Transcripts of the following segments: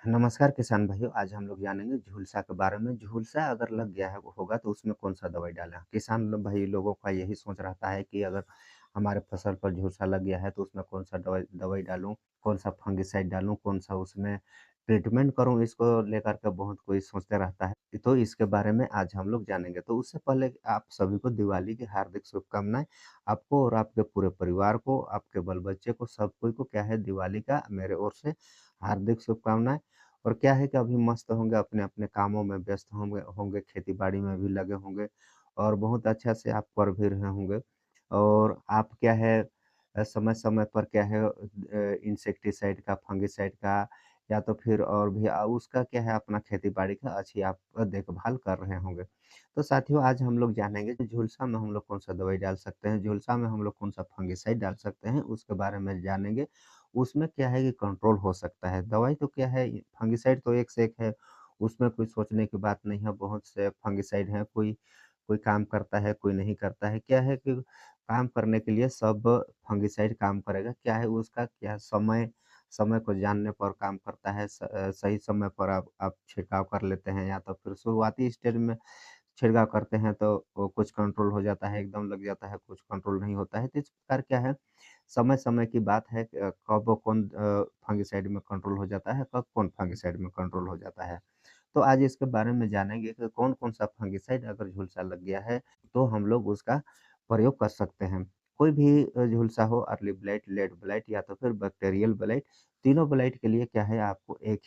नमस्कार किसान भाइयों, आज हम लोग जानेंगे झुलसा के बारे में। झुलसा अगर लग गया है होगा तो उसमें कौन-सा दवाई डालें? किसान भाई लोगों का यही सोच रहता है कि अगर हमारे फसल पर झुलसा लग गया है तो उसमें कौन-सा दवाई दवाई डालूँ, कौन-सा फंगिसाइड डालूँ, कौन-सा उसमें ट्रीटमेंट करूँ, इसको लेकर के बहुत कोई सोचते रहता है। तो इसके बारे में आज हम लोग जानेंगे। तो उससे पहले आप सभी को दिवाली की हार्दिक शुभकामनाएँ। आपको और आपके पूरे परिवार को, आपके बाल-बच्चे को, सब कोई को क्या है दिवाली का मेरे ओर से हार्दिक शुभकामनाएँ। और क्या है कि अभी मस्त होंगे, अपने-अपने कामों में व्यस्त होंगे होंगे, खेती-बाड़ी में भी लगे होंगे और बहुत अच्छा से आप कर भी रहे होंगे। और आप क्या है समय-समय पर क्या है इंसेक्टिसाइड का, फंगिसाइड का या तो फिर और भी उसका क्या है अपना खेती-बाड़ी का अच्छी आप देखभाल कर रहे होंगे। तो साथियों आज हम लोग जानेंगे कि झुलसा में हम लोग कौन-सा दवाई डाल सकते हैं, झुलसा में हम लोग कौन-सा फंगिसाइड डाल सकते हैं, उसके बारे में जानेंगे। उसमें क्या है कि कंट्रोल हो सकता है। दवाई तो क्या है फंगिसाइड तो एक से एक है, उसमें कोई सोचने की बात नहीं है। बहुत से फंगिसाइड हैं, कोई कोई काम करता है, कोई नहीं करता है। क्या है कि काम करने के लिए सब फंगिसाइड काम करेगा। क्या है उसका क्या समय समय को जानने पर काम करता है। सही समय पर आप छिड़काव कर लेते हैं या तो फिर शुरुआती स्टेज में छिड़काव करते हैं तो वो कुछ कंट्रोल हो जाता है, एकदम लग जाता है, कुछ कंट्रोल नहीं होता है। तो इस प्रकार क्या है, समय-समय की बात है कब कौन फंगिसाइड में कंट्रोल हो जाता है, कब कौन फंगिसाइड में कंट्रोल हो जाता है। तो आज इसके बारे में जानेंगे कि कौन-कौन सा फंगिसाइड अगर झुलसा लग गया है, तो हम लोग उसका प्रयोग कर सकते हैं। कोई भी झुलसा हो अर्ली ब्लाइट, लेट ब्लाइट या तो फिर बैक्टीरियल ब्लाइट, तीनों ब्लाइट के लिए क्या है आपको एक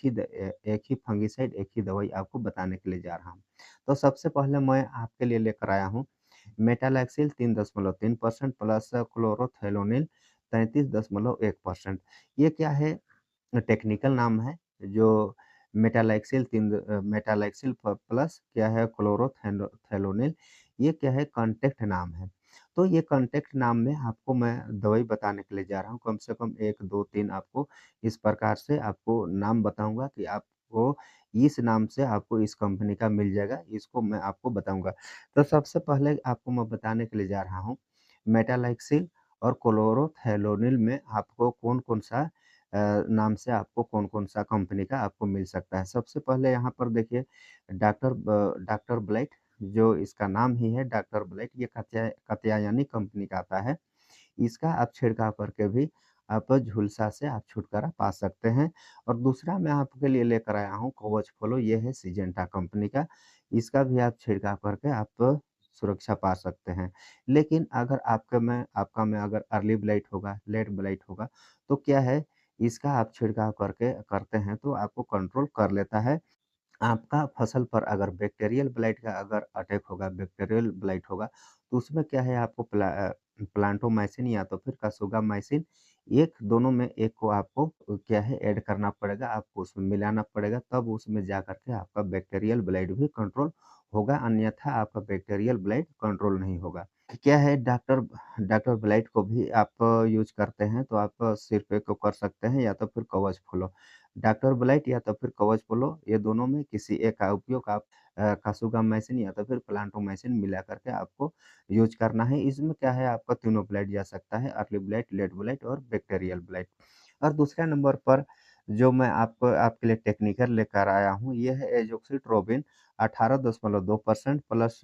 ही फंगिसाइड, एक ही दवाई आपको बताने के लिए जा रहा हूँ। तो सबसे पहले मैं आपके लिए लेकर आया हूँ मेटालैक्सिल 3.3% प्लस क्लोरोथेलोनिल 33.1%। ये क्या है टेक्निकल नाम है जो मेटालैक्सिल प्लस क्या है थेलोनिल ये क्या है कॉन्टैक्ट नाम है। तो ये कॉन्टैक्ट नाम में आपको मैं दवाई बताने के लिए जा रहा हूँ। कम से कम 1, 2, 3 आपको इस प्रकार से आपको नाम बताऊँगा कि आपको इस नाम से आपको इस कंपनी का मिल जाएगा, इसको मैं आपको बताऊँगा। तो सबसे पहले आपको मैं बताने के लिए जा रहा हूँ, मेटालैक्सिल और क्लोरोथेलोनिल में आपको कौन-कौन सा नाम से आपको कौन-कौन सा कंपनी का आपको मिल सकता है। सबसे पहले यहाँ पर देखिए डॉक्टर ब्लाइट जो इसका नाम ही है डॉक्टर ब्लाइट ये कात्यायनी कंपनी का आता है। इसका आप छिड़काव करके भी आप झुलसा से आप छुटकारा पा सकते हैं। और दूसरा मैं आपके लिए लेकर आया हूँ कवच फ्लो ये है सिजेंटा कंपनी का। इसका भी आप छिड़काव करके आप सुरक्षा पा सकते हैं। लेकिन अगर आपका में अगर अर्ली ब्लाइट होगा, लेट ब्लाइट होगा, तो क्या है इसका आप छिड़काव करके करते हैं तो आपको कंट्रोल कर लेता है। आपका फसल पर अगर बैक्टीरियल ब्लाइट का अगर अटैक होगा, बैक्टीरियल ब्लाइट होगा, तो उसमें क्या है आपको प्लांटोमाइसिन या तो फिर कासुगामाइसिन एक दोनों में एक को आपको क्या है ऐड करना पड़ेगा, आपको उसमें मिलाना पड़ेगा, तब उसमें जाकर के आपका बैक्टीरियल ब्लाइट भी कंट्रोल होगा, अन्यथा आपका बैक्टीरियल ब्लाइट कंट्रोल नहीं होगा। क्या है डॉक्टर डॉक्टर ब्लाइट को भी आप यूज़ करते हैं, तो आप सिर पे को कर सकते हैं या तो फिर कवच फ्लो। डॉक्टर ब्लाइट या तो फिर कवच फ्लो ये दोनों में किसी एक का उपयोग आप कासुगामाइसिन या तो फिर प्लांटोमाइसिन मिला करके आपको यूज़ करना है। इसमें क्या है आपका तीनों ब्लाइट जा सकता है अर्ली ब्लाइट, लेट ब्लाइट और बैक्टीरियल ब्लाइट। और दूसरे नंबर पर जो मैं आपको आपके लिए टेक्निकल लेकर आया हूँ, ये है एज़ोक्सिट्रोबिन 18.2% प्लस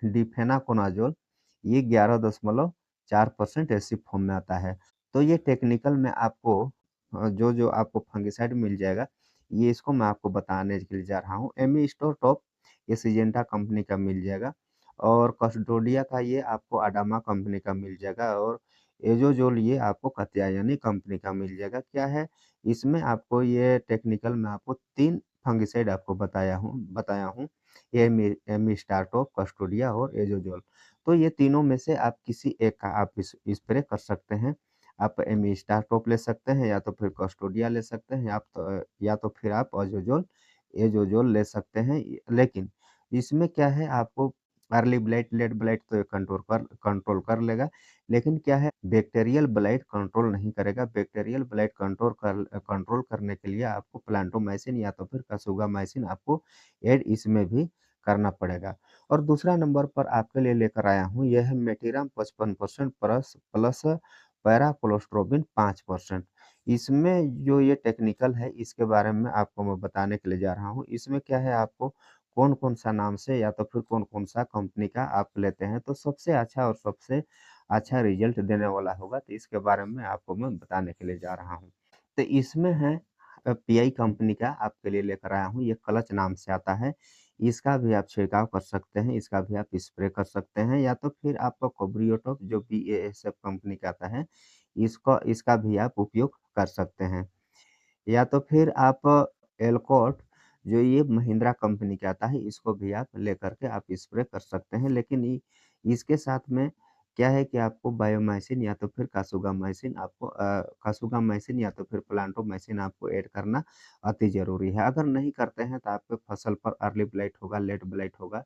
डिफेनाकोनाज़ोल ये 11.4% एसिड फॉर्म में आता है। तो ये टेक्निकल में आपको जो आपको फंगिसाइड मिल जाएगा, ये इसको मैं आपको बताने के लिए जा रहा हूँ। एमिस्टोर टॉप ये सिजेंटा कंपनी का मिल जाएगा और कस्टोडिया का ये आपको अडामा कंपनी का मिल जाएगा और एज़ोज़ोल ये आपको कात्यायनी कंपनी का मिल जाएगा। क्या है, इसमें आपको ये टेक्निकल में आपको 3 फंगिसाइड आपको बताया हूँ। एमिस्टार्टॉप, कस्टोडिया और एज़ोज़ोल। तो ये तीनों में से आप किसी एक का आप स्प्रे कर सकते हैं। आप एमिस्टार्टॉप ले सकते हैं या तो फिर कस्टोडिया ले सकते हैं या तो फिर आप एज़ोज़ोल ले सकते हैं। लेकिन इसमें क्या है आपको अर्ली ब्लाइट, लेट ब्लाइट तो ये कंट्रोल कर लेगा। लेकिन क्या है बैक्टीरियल ब्लाइट कंट्रोल नहीं करेगा। बैक्टीरियल ब्लाइट कंट्रोल करने के लिए आपको प्लांटोमाइसिन या तो फिर कासुगामाइसिन आपको ऐड इसमें भी करना पड़ेगा। और दूसरा नंबर पर आपके लिए लेकर आया हूँ, यह है मेटिराम 55% प्लस पैराकोलोस्ट्रोबिन 5%। इसमें जो ये टेक्निकल है, इसके बारे में आपको मैं बताने के लिए जा रहा हूँ। इसमें क्या है आपको कौन-कौन सा नाम से या तो फिर कौन-कौन सा कंपनी का आप लेते हैं, तो सबसे अच्छा और सबसे अच्छा रिज़ल्ट देने वाला होगा, तो इसके बारे में आपको मैं बताने के लिए जा रहा हूँ। तो इसमें है पीआई कंपनी का आपके लिए लेकर आया हूँ, ये क्लच नाम से आता है। इसका भी आप छिड़काव कर सकते हैं, इसका भी आप स्प्रे कर सकते हैं या तो फिर आपका कोब्रियोटॉप जो बीएएसएफ कंपनी का आता है, इसका भी आप उपयोग कर सकते हैं। या तो फिर आप एल्कोट जो ये महिंद्रा कंपनी का आता है, इसको भी आप लेकर के आप स्प्रे कर सकते हैं। लेकिन इसके साथ में क्या है कि आपको बायोमाइसिन या तो फिर कासुगामाइसिन या तो फिर प्लांटोमाइसिन आपको ऐड करना अति ज़रूरी है। अगर नहीं करते हैं तो आपके फसल पर अर्ली ब्लाइट होगा, लेट ब्लाइट होगा,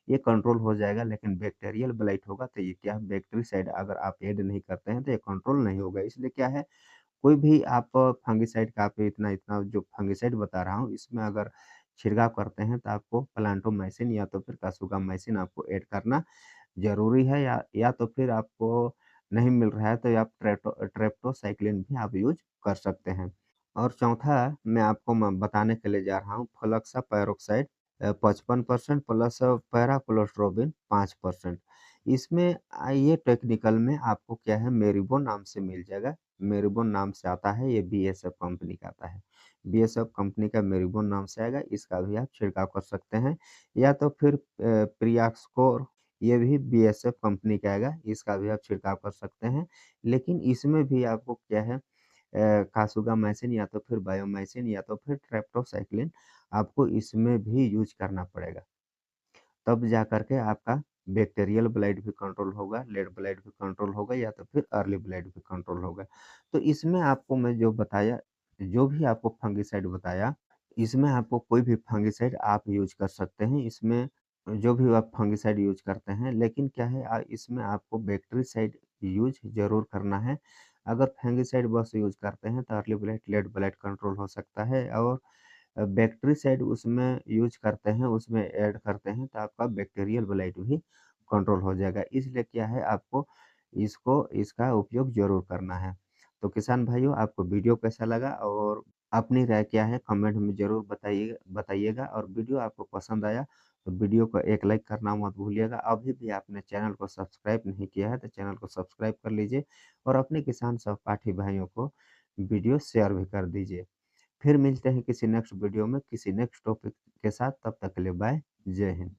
ये कंट्रोल हो जाएगा। लेकिन बैक्टीरियल ब्लाइट होगा तो ये क्या है बैक्टीरिसाइड अगर आप ऐड नहीं करते हैं तो ये कंट्रोल नहीं होगा। इसलिए क्या है कोई भी आप फंगिसाइड का आप इतना जो फंगिसाइड बता रहा हूँ, इसमें अगर छिड़काव करते हैं तो आपको प्लांटोमाइसिन या तो फिर कासुगामाइसिन आपको ऐड करना ज़रूरी है या तो फिर आपको नहीं मिल रहा है तो आप ट्रेप्टोसाइक्लिन भी आप यूज़ कर सकते हैं। और चौथा मैं बताने के लिए जा रहा हूँ फ्लक्सा पैरोक्साइड 55% प्लस पैराक्लोस्ट्रोबिन 5%। इसमें ये टेक्निकल में आपको क्या है मेरिबोन नाम से मिल जाएगा। मेरिबोन नाम से आता है, ये बीएसएफ कंपनी का आता है। बीएसएफ कंपनी का मेरिबोन नाम से आएगा, इसका भी आप छिड़काव कर सकते हैं। या तो फिर प्रियाक्सकोर ये भी बीएसएफ कंपनी का आएगा, इसका भी आप छिड़काव कर सकते हैं। लेकिन इसमें भी आपको क्या है कासुगामाइसिन या तो फिर बायोमाइसिन या तो फिर ट्रेप्टोसाइक्लिन आपको इसमें भी यूज़ करना पड़ेगा। तब जा कर के आपका बैक्टीरियल ब्लाइट भी कंट्रोल होगा, लेट ब्लाइट भी कंट्रोल होगा या तो फिर अर्ली ब्लाइट भी कंट्रोल होगा। तो इसमें आपको मैं जो बताया, जो भी आपको फंगिसाइड बताया, इसमें आपको कोई भी फंगिसाइड आप यूज़ कर सकते हैं। इसमें जो भी आप फंगिसाइड यूज़ करते हैं, लेकिन क्या है इसमें आपको बैक्टीरिसाइड यूज़ ज़रूर करना है। अगर फंगिसाइड बस यूज़ करते हैं तो early blight, late blight control हो सकता है और बैक्टीरिसाइड उसमें यूज़ करते हैं, उसमें ऐड करते हैं तो आपका बैक्टीरियल ब्लाइट भी कंट्रोल हो जाएगा। इसलिए क्या है आपको इसका उपयोग ज़रूर करना है। तो किसान भाइयों आपको वीडियो कैसा लगा और अपनी राय क्या है कमेंट में ज़रूर बताइएगा और वीडियो आपको पसंद आया तो वीडियो को एक लाइक करना मत भूलिएगा। अभी भी आपने चैनल को सब्सक्राइब नहीं किया है तो चैनल को सब्सक्राइब कर लीजिए और अपने किसान सहपाठी भाइयों को वीडियो शेयर भी कर दीजिए। फिर मिलते हैं किसी नेक्स्ट वीडियो में किसी नेक्स्ट टॉपिक के साथ, तब तक के लिए बाय, जय हिंद।